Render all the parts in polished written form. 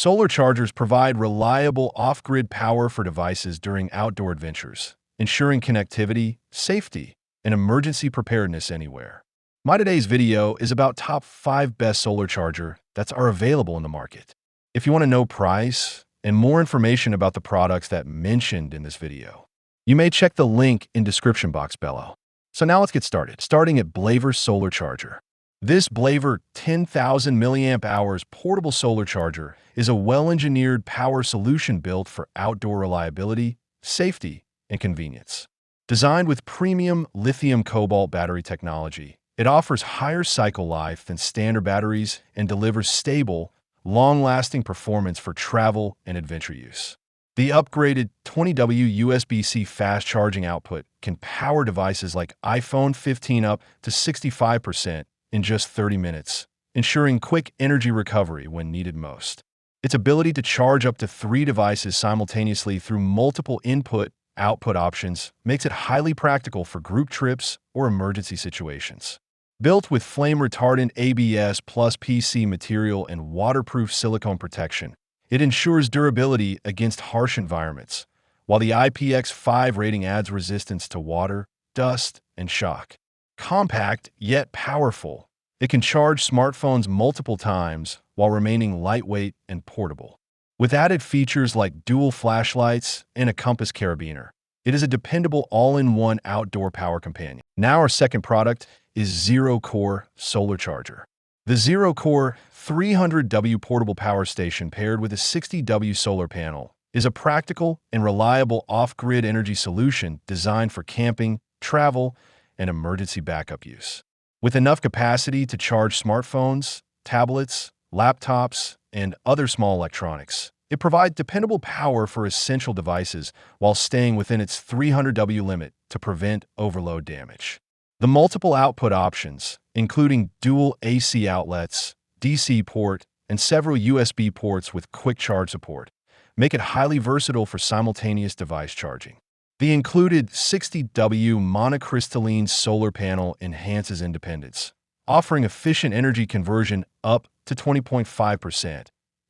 Solar chargers provide reliable off-grid power for devices during outdoor adventures, ensuring connectivity, safety, and emergency preparedness anywhere. My today's video is about top 5 best solar charger that are available in the market. If you want to know price and more information about the products that mentioned in this video, you may check the link in description box below. So now let's get started. Starting at Blaver Solar Charger. This Blaver 10,000 mAh portable solar charger is a well-engineered power solution built for outdoor reliability, safety, and convenience. Designed with premium lithium-cobalt battery technology, it offers higher cycle life than standard batteries and delivers stable, long-lasting performance for travel and adventure use. The upgraded 20W USB-C fast charging output can power devices like iPhone 15 up to 65% in just 30 minutes, ensuring quick energy recovery when needed most. Its ability to charge up to 3 devices simultaneously through multiple input-output options makes it highly practical for group trips or emergency situations. Built with flame-retardant ABS plus PC material and waterproof silicone protection, it ensures durability against harsh environments, while the IPX5 rating adds resistance to water, dust, and shock. Compact, yet powerful, it can charge smartphones multiple times while remaining lightweight and portable. With added features like dual flashlights and a compass carabiner, it is a dependable all-in-one outdoor power companion. Now our second product is Zero Core Solar Charger. The Zero Core 300W portable power station paired with a 60W solar panel is a practical and reliable off-grid energy solution designed for camping, travel, and emergency backup use. With enough capacity to charge smartphones, tablets, laptops, and other small electronics, it provides dependable power for essential devices while staying within its 300W limit to prevent overload damage. The multiple output options, including dual AC outlets, DC port, and several USB ports with quick charge support, make it highly versatile for simultaneous device charging. The included 60W monocrystalline solar panel enhances independence, offering efficient energy conversion up to 20.5%,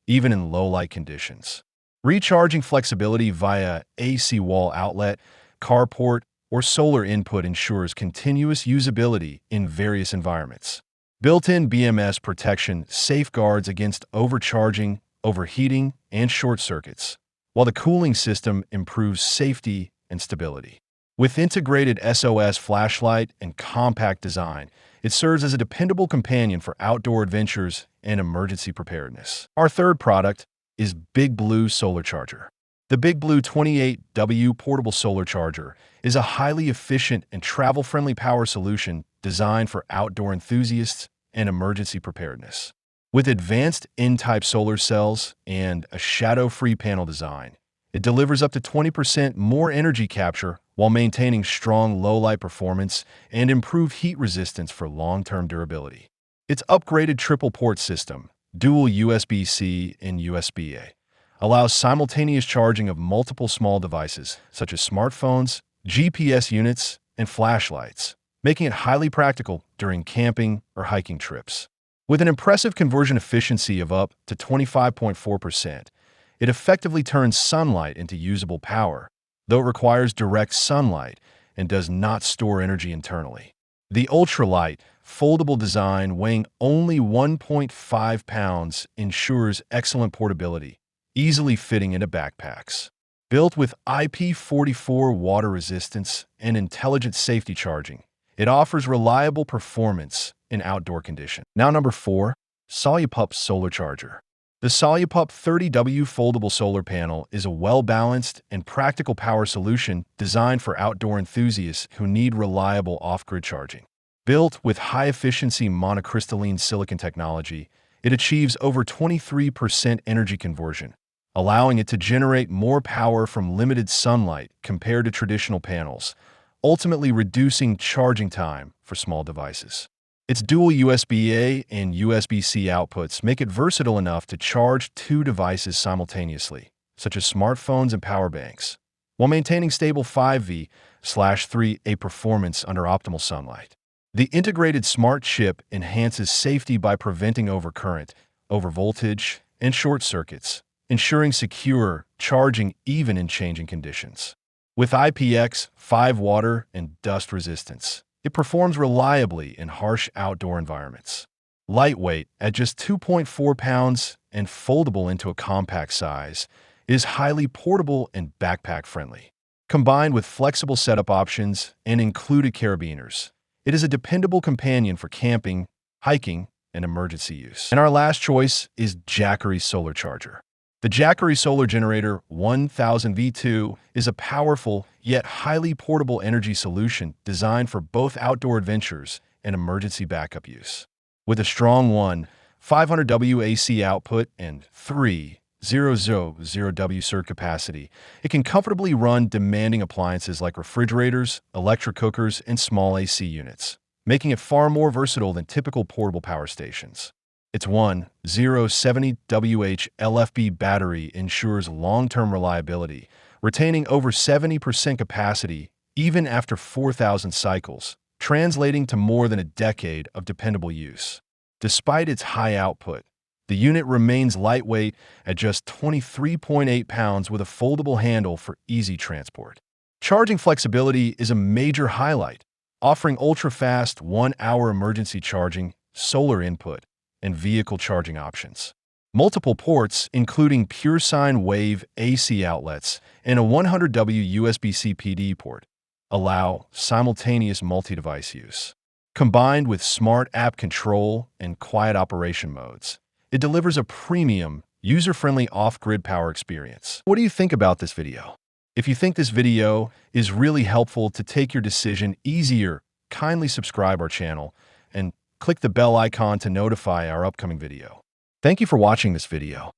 even in low-light conditions. Recharging flexibility via AC wall outlet, carport, or solar input ensures continuous usability in various environments. Built-in BMS protection safeguards against overcharging, overheating, and short circuits, while the cooling system improves safety and stability. With integrated SOS flashlight and compact design, it serves as a dependable companion for outdoor adventures and emergency preparedness. Our third product is Big Blue Solar Charger. The Big Blue 28W portable solar charger is a highly efficient and travel-friendly power solution designed for outdoor enthusiasts and emergency preparedness. With advanced N-type solar cells and a shadow-free panel design, it delivers up to 20% more energy capture while maintaining strong low-light performance and improved heat resistance for long-term durability. Its upgraded triple-port system, dual USB-C and USB-A, allows simultaneous charging of multiple small devices such as smartphones, GPS units, and flashlights, making it highly practical during camping or hiking trips. With an impressive conversion efficiency of up to 25.4%, it effectively turns sunlight into usable power, though it requires direct sunlight and does not store energy internally. The ultralight, foldable design weighing only 1.5 pounds ensures excellent portability, easily fitting into backpacks. Built with IP44 water resistance and intelligent safety charging, it offers reliable performance in outdoor conditions. Now number 4, Solupup Solar Charger. The Solupup 30W foldable solar panel is a well-balanced and practical power solution designed for outdoor enthusiasts who need reliable off-grid charging. Built with high-efficiency monocrystalline silicon technology, it achieves over 23% energy conversion, allowing it to generate more power from limited sunlight compared to traditional panels, ultimately reducing charging time for small devices. Its dual USB-A and USB-C outputs make it versatile enough to charge 2 devices simultaneously, such as smartphones and power banks, while maintaining stable 5V/3A performance under optimal sunlight. The integrated smart chip enhances safety by preventing overcurrent, overvoltage, and short circuits, ensuring secure charging even in changing conditions. With IPX5 water and dust resistance, it performs reliably in harsh outdoor environments. Lightweight at just 2.4 pounds and foldable into a compact size, it is highly portable and backpack-friendly. Combined with flexible setup options and included carabiners, it is a dependable companion for camping, hiking, and emergency use. And our last choice is Jackery Solar Charger. The Jackery Solar Generator 1000 V2 is a powerful yet highly portable energy solution designed for both outdoor adventures and emergency backup use. With a strong 500W AC output and 3,000W surge capacity, it can comfortably run demanding appliances like refrigerators, electric cookers, and small AC units, making it far more versatile than typical portable power stations. Its 1070Wh LFP battery ensures long-term reliability, retaining over 70% capacity even after 4,000 cycles, translating to more than a decade of dependable use. Despite its high output, the unit remains lightweight at just 23.8 pounds with a foldable handle for easy transport. Charging flexibility is a major highlight, offering ultra-fast 1-hour emergency charging, solar input, and vehicle charging options. Multiple ports, including pure sine wave AC outlets and a 100W USB-C PD port, allow simultaneous multi-device use. Combined with smart app control and quiet operation modes, it delivers a premium, user-friendly off-grid power experience. What do you think about this video? If you think this video is really helpful to take your decision easier, kindly subscribe our channel and click the bell icon to notify our upcoming video. Thank you for watching this video.